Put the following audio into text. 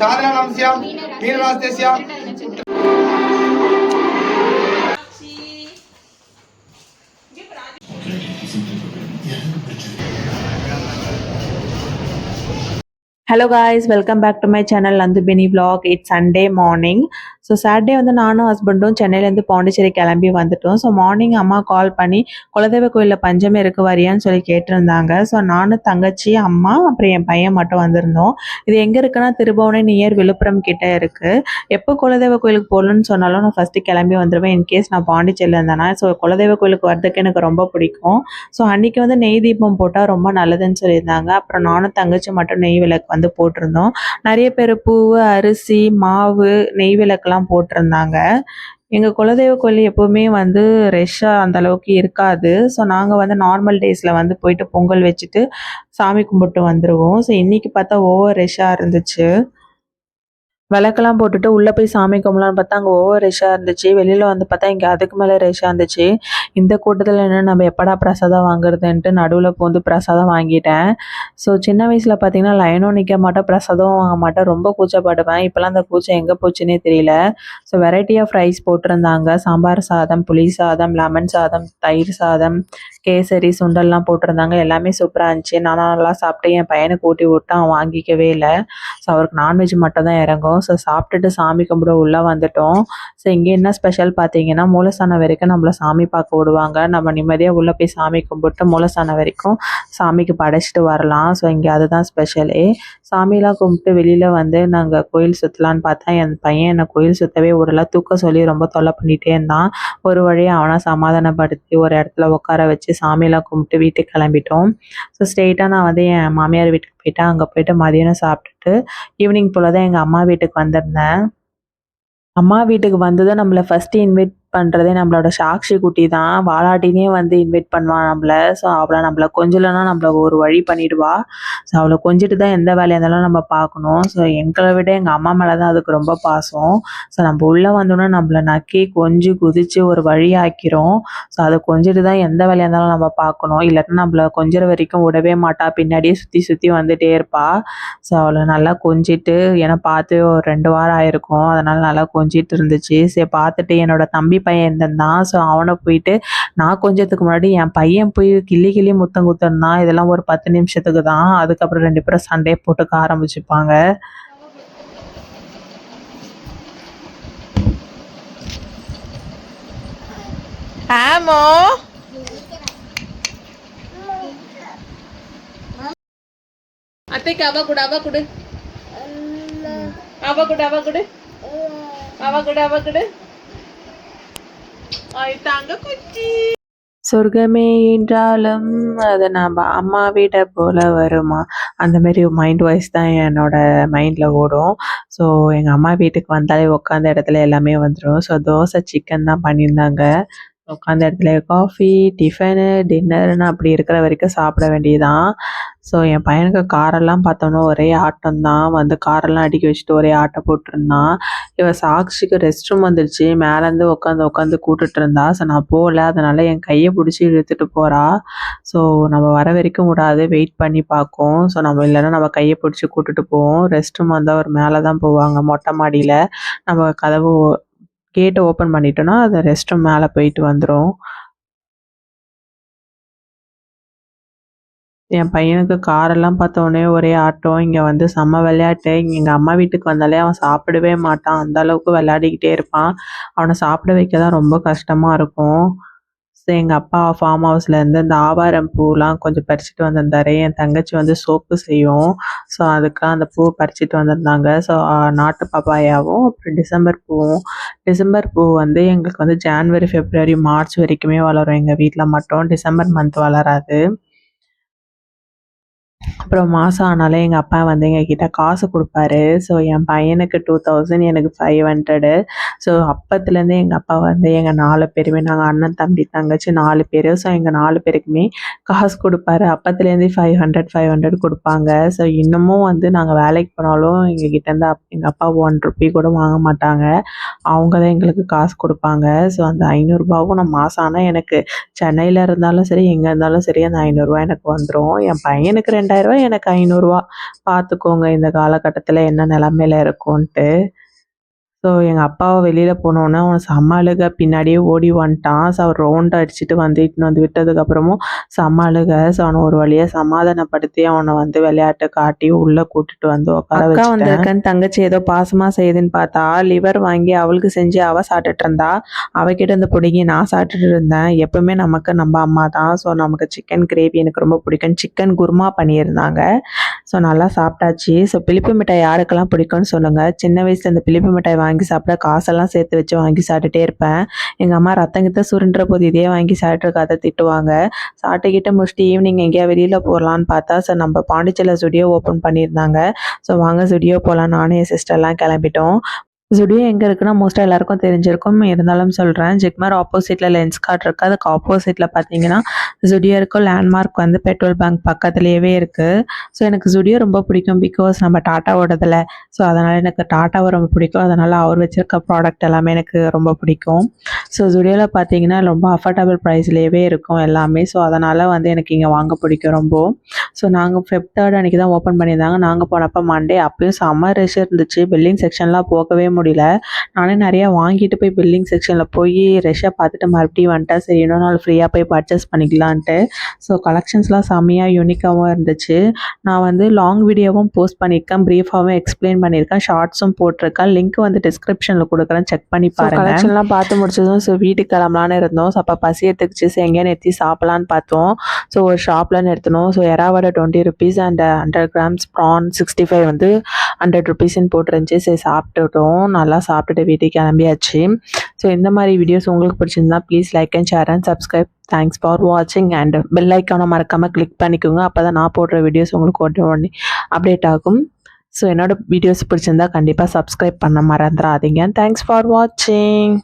साधना नमस्याम मीनरास्तेस्याम hello guys, welcome back to my channel நந்துபினி vlog. It's Sunday morning. So Saturday வந்து நானும் ஹஸ்பண்டும் சென்னையிலேருந்து பாண்டிச்சேரி கிளம்பி வந்துட்டோம். ஸோ மார்னிங் அம்மா கால் பண்ணி குலதெய்வ கோயிலில் பஞ்சமி இருக்கு வரியான்னு சொல்லி கேட்டிருந்தாங்க. ஸோ நானும் தங்கச்சி அம்மா அப்புறம் என் பையன் மட்டும் வந்திருந்தோம். இது எங்கே இருக்குன்னா திருபுவனை நியர் விழுப்புரம் கிட்டே இருக்குது. எப்போ குலதெய்வ கோயிலுக்கு போகணுன்னு சொன்னாலும் நான் ஃபஸ்ட்டு கிளம்பி வந்துடுவேன். இன்கேஸ் நான் பாண்டிச்சேரியில் இருந்தேன்னா. ஸோ குலதெய்வ கோயிலுக்கு வரதுக்கு எனக்கு ரொம்ப பிடிக்கும். ஸோ அன்றைக்கி வந்து நெய் தீபம் போட்டால் ரொம்ப நல்லதுன்னு சொல்லியிருந்தாங்க. அப்புறம் நானும் தங்கச்சி மட்டும் நெய் விளக்கு வந்து போட்டிருந்தோம். நிறைய பேர் பூ, அரிசி, மாவு, நெய் விளக்குலாம் போட்டிருந்தாங்க. எங்கள் குலதெய்வ கோயில் எப்போவுமே வந்து ரெஷ்ஷாக அந்த அளவுக்கு இருக்காது. ஸோ நாங்கள் வந்து நார்மல் டேஸில் வந்து போயிட்டு பொங்கல் வச்சுட்டு சாமி கும்பிட்டு வந்துடுவோம். ஸோ இன்றைக்கி பார்த்தா ஓவர் ரெஷ்ஷாக இருந்துச்சு. விளக்கெல்லாம் போட்டுட்டு உள்ளே போய் சாமி கும்பலான்னு பார்த்தா அங்கே ஓவர் ரெஷ்ஷாக இருந்துச்சு. வெளியில் வந்து பார்த்தா இங்கே அதுக்கு மேலே ரெஷ்ஷாக இருந்துச்சு. இந்த கூட்டத்தில் என்ன நம்ம எப்படா பிரசாதம் வாங்குறதுன்ட்டு நடுவில் போந்து பிரசாதம் வாங்கிட்டேன். ஸோ சின்ன வயசில் பார்த்தீங்கன்னா லைனும் நிற்க மாட்டேன், பிரசாதம் வாங்க மாட்டேன், ரொம்ப கூச்சப்படுவேன். இப்போலாம் அந்த கூச்சம் எங்கே போச்சுன்னே தெரியல. ஸோ வெரைட்டி ஆஃப் ரைஸ் போட்டிருந்தாங்க. சாம்பார் சாதம், புளி சாதம், லெமன் சாதம், தயிர் சாதம், கேசரி, சுண்டல்லாம் போட்டிருந்தாங்க. எல்லாமே சூப்பராக இருந்துச்சு. நானும் நல்லா சாப்பிட்டு என் பையனுக்கு ஊட்டி விட்டு அவன் வாங்கிக்கவே இல்லை. ஸோ அவருக்கு நான்வெஜ் மட்டும் தான் இறங்கும். ஸோ சாப்பிட்டுட்டு சாமி கும்பிட உள்ளே வந்துட்டோம். ஸோ இங்கே என்ன ஸ்பெஷல் பார்த்தீங்கன்னா மூலஸ்தானம் வரைக்கும் நம்மளை சாமி பார்க்க விடுவாங்க. நம்ம நிம்மதியாக உள்ளே போய் சாமி கும்பிட்டு மூலஸ்தானம் வரைக்கும் சாமிக்கு படைச்சிட்டு வரலாம். ஸோ இங்கே அதுதான் ஸ்பெஷலே. சாமிலாம் கும்பிட்டு வெளியில் வந்து நாங்கள் கோயில் சுற்றலான்னு பார்த்தா என் பையன் என்னை கோயில் சுற்றவே விடல. தூக்க சொல்லி ரொம்ப தொல்லை பண்ணிகிட்டே இருந்தான். ஒரு வழியாக அவனை சமாதானப்படுத்தி ஒரு இடத்துல உட்கார வச்சு சாமியெல்லாம் கும்பிட்டு வீட்டுக்கு கிளம்பிட்டோம். ஸோ ஸ்ட்ரெயிட்டாக நான் வந்து என் மாமியார் வீட்டுக்கு போயிட்டேன். அங்கே போயிட்டு மதியானம் சாப்பிட்டுட்டு ஈவினிங் போல் தான் எங்கள் அம்மா வீட்டுக்கு வந்திருந்தேன். அம்மா வீட்டுக்கு வந்ததும் நம்மளை ஃபஸ்ட்டு இன்வைட் பண்ணுறதே நம்மளோட சாக்ஷி குட்டி தான். வாலாட்டினே வந்து இன்வைட் பண்ணுவான் நம்மளை. ஸோ அவளை நம்மளை கொஞ்சலைன்னா நம்மளை ஒரு வழி பண்ணிவிடுவா. ஸோ அவளை கொஞ்சிட்டு தான் எந்த வேலையாக இருந்தாலும் நம்ம பார்க்கணும். ஸோ எங்களை விட எங்கள் அம்மா மேலே தான் அதுக்கு ரொம்ப பாசம். ஸோ நம்ம உள்ளே வந்தோன்னா நம்மளை நக்கி கொஞ்சி குதித்து ஒரு வழி ஆக்கிரும். ஸோ அதை கொஞ்சிட்டு தான் எந்த வேலையாக இருந்தாலும் நம்ம பார்க்கணும். இல்லாட்டினா நம்மளை கொஞ்சிற வரைக்கும் விடவே மாட்டா, பின்னாடியே சுற்றி சுற்றி வந்துகிட்டே இருப்பா. ஸோ அவளை நல்லா கொஞ்சிட்டு, ஏன்னா பார்த்து ஒரு 2 வாரம் ஆயிருக்கும், அதனால் நல்லா கொஞ்சிட்டு இருந்துச்சு. சரி பார்த்துட்டு என்னோட தம்பி பையன் இருந்திருந்தான். ஸோ அவனை போயிட்டு நான் கொஞ்சத்துக்கு முன்னாடி என் பையன் போய் கிள்ளி முத்தம் குத்துருந்தான். இதெல்லாம் ஒரு 10 நிமிஷத்துக்கு தான். அதுக்கப்புறம் 2 பேரும் சண்டையை போட்டுக்க ஆரம்பிச்சுப்பாங்க. ஆமோ அத்தைக்கு அவ கூட அவ கூட அவ கூட அவ கூட அவ கூட அவ கூட சொர்க்கமே என்றாலும் அதை நம்ம அம்மா வீட்டை போல வருமா, அந்த மாதிரி மைண்ட் வாய்ஸ் தான் என்னோட மைண்டில் ஓடும். ஸோ எங்கள் அம்மா வீட்டுக்கு வந்தாலே உட்காந்த இடத்துல எல்லாமே வந்துடும். ஸோ தோசை சிக்கன் தான் பண்ணியிருந்தாங்க. உட்காந்த இடத்துல காஃபி, டிஃபனு, டின்னர்னு அப்படி இருக்கிற வரைக்கும் சாப்பிட வேண்டியதுதான். ஸோ என் பையனுக்கு காரெல்லாம் பார்த்தோன்னா ஒரே ஆட்டம் தான். வந்து காரெல்லாம் அடுக்கி வச்சுட்டு ஒரே ஆட்டம் போட்டிருந்தான். இவன் சாக்ஷிக்கு ரெஸ்ட் ரூம் வந்துடுச்சு, மேலேருந்து உட்காந்து கூட்டுட்டு இருந்தா. ஸோ நான் போகல, அதனால் என் கையை பிடிச்சி இழுத்துட்டு போகிறா. ஸோ நம்ம வர வரைக்கும் விடாது, வெயிட் பண்ணி பார்க்கும். ஸோ நம்ம இல்லைன்னா நம்ம கையை பிடிச்சி கூட்டுட்டு போவோம். ரெஸ்ட் ரூம் வந்தால் ஒரு மேலே தான் போவாங்க, மொட்டை மாடியில். நம்ம கதவு கேட்டை ஓப்பன் பண்ணிட்டோன்னா அது ரெஸ்ட் ரூம் மேலே போயிட்டு வந்துடும். என் பையனுக்கு காரெல்லாம் பார்த்தோன்னே ஒரே ஆட்டம். இங்கே வந்து செம்ம விளையாட்டு. எங்கள் அம்மா வீட்டுக்கு வந்தாலே அவன் சாப்பிடவே மாட்டான், அந்த அளவுக்கு விளையாடிக்கிட்டே இருப்பான். அவனை சாப்பிட வைக்க தான் ரொம்ப கஷ்டமாக இருக்கும். ஸோ எங்கள் அப்பா ஃபார்ம் ஹவுஸ்லேருந்து இந்த ஆவாரம் பூலாம் கொஞ்சம் பறிச்சுட்டு வந்திருந்தாரு. என் தங்கச்சி வந்து சோப்பு செய்யும். ஸோ அதுக்காக அந்த பூ பறிச்சுட்டு வந்திருந்தாங்க. ஸோ நாட்டு பப்பாயாவும் அப்புறம் டிசம்பர் பூ வந்து எங்களுக்கு வந்து ஜான்வரி, ஃபெப்ரவரி, மார்ச் வரைக்குமே வளரும். எங்கள் வீட்டில் மட்டும் டிசம்பர் மந்த் வளராது. அப்புறம் மாதம் ஆனாலே எங்கள் அப்பா வந்து எங்ககிட்ட காசு கொடுப்பாரு. ஸோ என் பையனுக்கு 2000, எனக்கு 500. ஸோ அப்பத்துலேருந்தே எங்கள் அப்பா வந்து எங்கள் 4 பேருமே, நாங்கள் அண்ணன் தம்பி தங்கச்சி 4 பேர். ஸோ எங்கள் 4 பேருக்குமே காசு கொடுப்பாரு. அப்பத்துலேருந்தே 500 500 கொடுப்பாங்க. ஸோ இன்னமும் வந்து நாங்கள் வேலைக்கு போனாலும் எங்ககிட்டேருந்து எங்கள் அப்பா 1 ரூபி கூட வாங்க மாட்டாங்க. அவங்க தான் எங்களுக்கு காசு கொடுப்பாங்க. ஸோ அந்த 500 நான் மாதம் ஆனால் எனக்கு சென்னையில் இருந்தாலும் சரி, எங்கே இருந்தாலும் சரி, அந்த 500 எனக்கு வந்துடும். என் பையனுக்கு 2000, எனக்கு 500. பார்த்துக்கோங்க இந்த காலகட்டத்தில் என்ன நிலமையில இருக்கும்ன்ட்டு. ஸோ எங்கள் அப்பாவை வெளியில் போனோன்னே அவனை செம்ம அழுக, பின்னாடியே ஓடி வந்துட்டான். ஸோ அவர் ரவுண்ட் அடிச்சுட்டு வந்து இட்டுன்னு வந்து விட்டதுக்கப்புறமும் செம்ம அழுக. ஸோ அவனை ஒரு வழியாக சமாதானப்படுத்தி அவனை வந்து விளையாட்டு காட்டி உள்ளே கூட்டிட்டு வந்து உட்கார வச்சுட்டேன். வந்திருக்கேன்னு தங்கச்சி ஏதோ பாசமாக செய்யுதுன்னு பார்த்தா லிவர் வாங்கி அவளுக்கு செஞ்சு அவள் சாப்பிட்டுட்டு இருந்தா. அவகிட்ட இருந்து பிடிங்கி நான் சாப்பிட்டுட்டு இருந்தேன். எப்பவுமே நமக்கு நம்ம அம்மா தான். ஸோ நமக்கு சிக்கன் கிரேவி எனக்கு ரொம்ப பிடிக்கும். சிக்கன் குருமா பண்ணியிருந்தாங்க. ஸோ நல்லா சாப்பிட்டாச்சு. ஸோ பிலிப்பு மிட்டாய் யாருக்கெல்லாம் பிடிக்கும்னு சொல்லுங்கள். சின்ன வயசில் இந்த பிலிப்பு மிட்டாய் வாங்கி சாப்பிட காசெல்லாம் சேர்த்து வச்சு வாங்கி சாப்பிட்டுட்டே இருப்பேன். எங்கள் அம்மா ரத்தங்கிட்ட சுருண்டுற போது இதே வாங்கி சாப்பிட்ருக்காத திட்டுவாங்க. சாப்பிட்டுக்கிட்ட முடிச்சுட்டு ஈவினிங் எங்கேயா வெளியில் போகலான்னு பார்த்தா ஸோ நம்ம பாண்டிச்சேரியில் ஸ்டுடியோ ஓப்பன் பண்ணியிருந்தாங்க. ஸோ வாங்க ஸ்டுடியோ போகலாம், நானும் என் சிஸ்டர்லாம் கிளம்பிட்டோம். ஜுடியோ எங்கே இருக்குன்னா மோஸ்ட்டாக எல்லாருக்கும் தெரிஞ்சிருக்கும். இருந்தாலும் சொல்கிறேன். ஜிக்மர் ஆப்போசிட்டில் லென்ஸ் கார்ட் இருக்குது. அதுக்கு ஆப்போசிட்டில் பார்த்தீங்கன்னா ஜுடியோ இருக்கும். லேண்ட்மார்க் வந்து பெட்ரோல் பேங்க் பக்கத்துலேயே இருக்குது. ஸோ எனக்கு ஜுடியோ ரொம்ப பிடிக்கும். பிகாஸ் நம்ம டாட்டாவோடதில். ஸோ அதனால் எனக்கு டாட்டாவை ரொம்ப பிடிக்கும். அதனால் அவர் வச்சுருக்க ப்ராடக்ட் எல்லாமே எனக்கு ரொம்ப பிடிக்கும். ஸோ ஜுடியோவில் பார்த்தீங்கன்னா ரொம்ப அஃபோர்டபுள் ப்ரைஸ்லேயே இருக்கும் எல்லாமே. ஸோ அதனால் வந்து எனக்கு இங்கே வாங்க பிடிக்கும் ரொம்ப. ஸோ நாங்கள் Feb 3 அன்றைக்கி தான் ஓப்பன் பண்ணியிருந்தாங்க. நாங்கள் போனப்போ மண்டே. அப்பயும் செம்ம ரஷ் இருந்துச்சு. பில்லிங் செக்ஷன்லாம் போகவே முடியல. நானே நிறையா வாங்கிட்டு போய் பில்லிங் செக்ஷனில் போய் ரஷ்ஷாக பார்த்துட்டு மறுபடியும் வந்துட்டேன். சரி இன்னொரு நாள் ஃப்ரீயாக போய் பர்ச்சேஸ் பண்ணிக்கலான்ட்டு. ஸோ கலெக்ஷன்ஸ்லாம் செம்மையாக யூனிக்காகவும் இருந்துச்சு. நான் வந்து லாங் வீடியோவும் போஸ்ட் பண்ணியிருக்கேன், ப்ரீஃபாகவும் எக்ஸ்பிளைன் பண்ணியிருக்கேன், ஷார்ட்ஸும் போட்டிருக்கேன். லிங்க் வந்து டிஸ்கிரிப்ஷனில் கொடுக்குறேன், செக் பண்ணி பாருங்கள். கலெக்ஷன்லாம் பார்த்து முடிச்சதும் ஸோ வீட்டுக்கு கிளம்பலான்னு இருந்தோம். ஸோ அப்போ பசி எடுத்துக்கிச்சு. ஸோ எங்கேயா நிறுத்தி சாப்பிட்லான்னு பார்த்தோம். ஸோ ஒரு ஷாப்பில் நிறுத்தினோம். ஸோ எறாவடை 20 rupees அண்ட் 100 grams ப்ரான் 65 வந்து 100 rupeesன்னு போட்டுருந்துச்சு. சரி சாப்பிட்டுட்டோம். நல்லா சாப்பிட்டுட்டு வீட்டுக்கு கிளம்பியாச்சு. ஸோ இந்த மாதிரி வீடியோஸ் உங்களுக்கு பிடிச்சிருந்தா please like and share and subscribe. Thanks for வாட்சிங். அண்ட் பெல் ஐக்கானை மறக்காமல் கிளிக் பண்ணிக்கோங்க. அப்போ தான் நான் போடுற வீடியோஸ் உங்களுக்கு உடனே அப்டேட் ஆகும். ஸோ என்னோடய வீடியோஸ் பிடிச்சிருந்தா கண்டிப்பாக சப்ஸ்கிரைப் பண்ண மறந்துடாதீங்க. தேங்க்ஸ் ஃபார் வாட்சிங்.